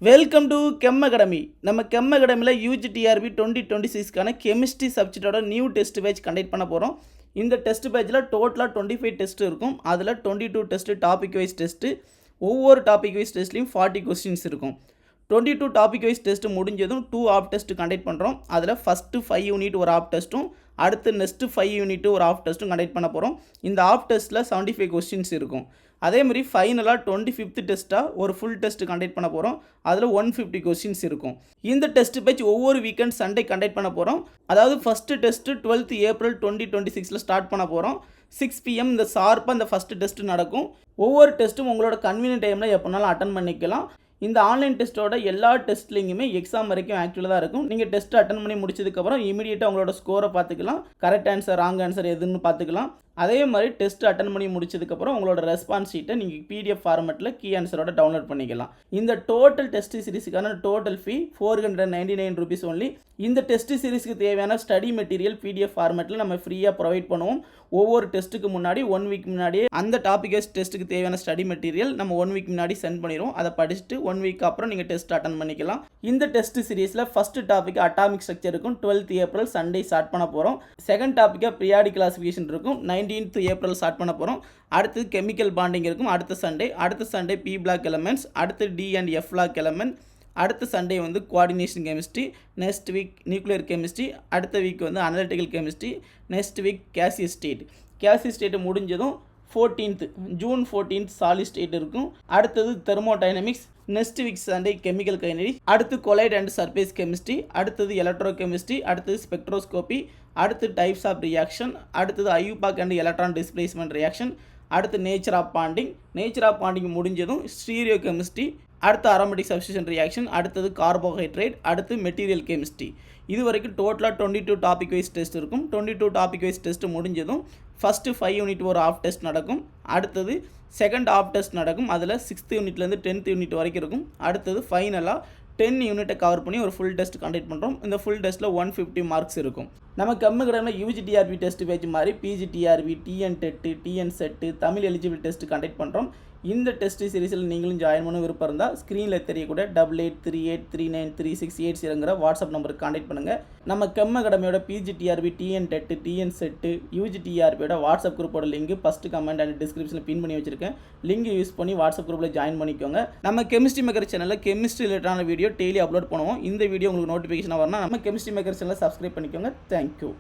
Welcome to Chem Academy. நம்ம Chem அகாடமியில் UGTRB 2026க்கான கெமிஸ்ட்ரி சப்ஜெக்டோட நியூ டெஸ்ட் பேட்ச் கண்டக்ட் பண்ண போகிறோம். இந்த டெஸ்ட் பேட்சில் டோட்டலாக 25 டெஸ்ட் இருக்கும். அதில் 22 டெஸ்ட்டு டாபிக் வைஸ் டெஸ்ட்டு. ஒவ்வொரு டாபிக் வைஸ் டெஸ்ட்லையும் 40 கொஸ்டின்ஸ் இருக்கும். 22 டாபிக் வைஸ் டெஸ்ட்டு முடிஞ்சதும் 2 ஆஃப் டெஸ்ட் கண்டக்ட் பண்ணுறோம். அதில் ஃபஸ்ட்டு 5 யூனிட் ஒரு ஆஃப் டெஸ்ட்டும், அடுத்து நெக்ஸ்ட்டு 5 யூனிட் ஒரு ஆஃப் டெஸ்ட்டும் கண்டக்ட் பண்ண போகிறோம். இந்த ஆஃப் டெஸ்ட்டில் 75 கொஸ்டின்ஸ் இருக்கும். அதே மாதிரி ஃபைனலாக 25th டெஸ்ட்டாக ஒரு ஃபுல் டெஸ்ட் கண்டக்ட் பண்ண போகிறோம். அதில் 150 கொஸ்டின்ஸ் இருக்கும். இந்த டெஸ்ட் பேட்ச் ஒவ்வொரு வீக்கெண்ட் சண்டே கண்டக்ட் பண்ண போகிறோம். அதாவது first test 12th April 2026 start பண்ண போகிறோம். 6 PM இந்த ஷார்ப்பாக இந்த ஃபஸ்ட்டு டெஸ்ட்டு நடக்கும். ஒவ்வொரு டெஸ்ட்டும் உங்களோட கன்வீனியன்ட் டைமில் எப்போனாலும் அட்டன் பண்ணிக்கலாம். இந்த ஆன்லைன் டெஸ்ட்டோட எல்லா டெஸ்ட்லையுமே எக்ஸாம் வரைக்கும் ஆக்சுவலாக தான் இருக்கும். நீங்கள் டெஸ்ட் அட்டன் பண்ணி முடிச்சதுக்கப்புறம் இமீடியட்டாக உங்களோட ஸ்கோரை பார்த்துக்கலாம். கரெக்ட் ஆன்சர் ராங் ஆன்சர் எதுன்னு பார்த்துக்கலாம். அதே மாதிரி டெஸ்ட் அட்டன் பண்ணி முடிச்சதுக்கப்புறம் உங்களோட ரெஸ்பான்ஸ் ஷீட்டை நீங்கள் PDF ஃபார்மெட்டில் கீ ஆன்சரோட டவுன்லோட் பண்ணிக்கலாம். இந்த டோட்டல் டெஸ்ட் சீரிஸுக்கான டோட்டல் ஃபீ 499 rupees ஒன்லி. இந்த டெஸ்ட் சீரிஸ்க்கு தேவையான ஸ்டடி மெட்டீரியல் PDF ஃபார்மெட்டில் நம்ம ஃப்ரீயாக ப்ரொவைட் பண்ணுவோம். ஒவ்வொரு டெஸ்ட்டுக்கு முன்னாடி 1 வீக் முன்னாடியே அந்த டாபிக் வைஸ் டெஸ்ட்டுக்கு தேவையான ஸ்டடி மெட்டீரியல் நம்ம 1 வீக் முன்னாடி சென்ட் பண்ணிடுவோம். அதை படிச்சுட்டு 1 வீக் அப்புறம் நீங்கள் டெஸ்ட் அட்டன் பண்ணிக்கலாம். இந்த டெஸ்ட் சீரிஸில் ஃபஸ்ட்டு டாபிக் அட்டாமிக் ஸ்ட்ரக்சர் இருக்கும். 12th April சண்டே ஸ்டார்ட் பண்ண போகிறோம். செகண்ட் டாப்பிக்காக பீரியாடிக் கிளாசிஃபிகேஷன் இருக்கும். 19th April ஸ்டார்ட் பண்ண போகிறோம். அடுத்து கெமிக்கல் பாண்டிங் இருக்கும் அடுத்த சண்டே P பிளாக் எலமெண்ட்ஸ், அடுத்து D and F black element, அடுத்த சண்டே வந்து coordination chemistry, next week nuclear chemistry, அடுத்த வீக் வந்து analytical chemistry, next week gaseous state முடிஞ்சதும் June 14th சாலிட் ஸ்டேட் இருக்கும். அடுத்தது thermodynamics, next week Sunday chemical kinetics, அடுத்து collide and surface chemistry, அடுத்தது electro chemistry, அடுத்தது ஸ்பெக்ட்ரோஸ்கோபி, அடுத்து டைப்ஸ் ஆஃப் ரியாக்ஷன், அடுத்தது IUPAC and electron displacement reaction, அடுத்து nature of bonding முடிஞ்சதும் ஸ்டீரியோ கெமிஸ்ட்ரி, அடுத்து அரோமேட்டிக் சப்ஸ்டியூஷன் ரியாக்ஷன், அடுத்தது கார்போஹைட்ரேட், அடுத்து மெட்டீரியல் கெமிஸ்ட்ரி. இது வரைக்கும் டோட்டலாக 22 டாபிக் வைஸ் டெஸ்ட் இருக்கும். 22 டாபிக் வைஸ் டெஸ்ட் முடிஞ்சதும் ஃபஸ்ட்டு 5 யூனிட் ஒரு ஆஃப் டெஸ்ட் நடக்கும். அடுத்தது செகண்ட் ஆஃப் டெஸ்ட் நடக்கும். அதில் 6th யூனிட்லேருந்து 10th யூனிட் வரைக்கும் இருக்கும். அடுத்தது ஃபைனலாக 10 யூனிட்டை கவர் பண்ணி ஒரு ஃபுல் டெஸ்ட் கண்டக்ட் பண்ணுறோம். இந்த ஃபுல் டெஸ்ட்டில் 150 மார்க்ஸ் இருக்கும். நம்ம கெம் அகாடமியில் UGTRB டெஸ்ட் பேட்ச் மாதிரி PGTRB, TN TET, TN SET, Tamil eligible test conduct பண்ணுறோம். இந்த டெஸ்ட் சீரிஸில் நீங்களும் ஜாயின் பண்ண விருப்பம் இருந்தால் ஸ்க்ரீனில் தெரியக்கூட 8838393680 வாட்ஸ்அப் நம்பருக்கு கான்டாக்ட் பண்ணுங்கள். நம்ம கெம் அகாடமியோட PGTRB, TN TET, TN SET, UGTRBயோட வாட்ஸ்அப் குரூப்போட லிங்க் ஃபஸ்ட்டு கமெண்ட் அண்ட் டிஸ்கிரிப்ஷனில் பின் பண்ணி வச்சிருக்கேன். லிங்க் யூஸ் பண்ணி வாட்ஸ்அப் குரூப்பில் ஜாயின் பண்ணிக்கோங்க. நம்ம கெமிஸ்ட்ரி மேக்கர் சேனலில் கெமிஸ்ட்ரி ரிலேட்டடான வீடியோ டெய்லி அப்லோட் பண்ணுவோம். இந்த வீடியோ உங்களுக்கு நோட்டிஃபிகேஷன் வரணும் நம்ம கெமிஸ்ட்ரி மேக்கர் சேனலை சப்ஸ்கிரைப் பண்ணிக்கோங்க. தேங்க்யூ.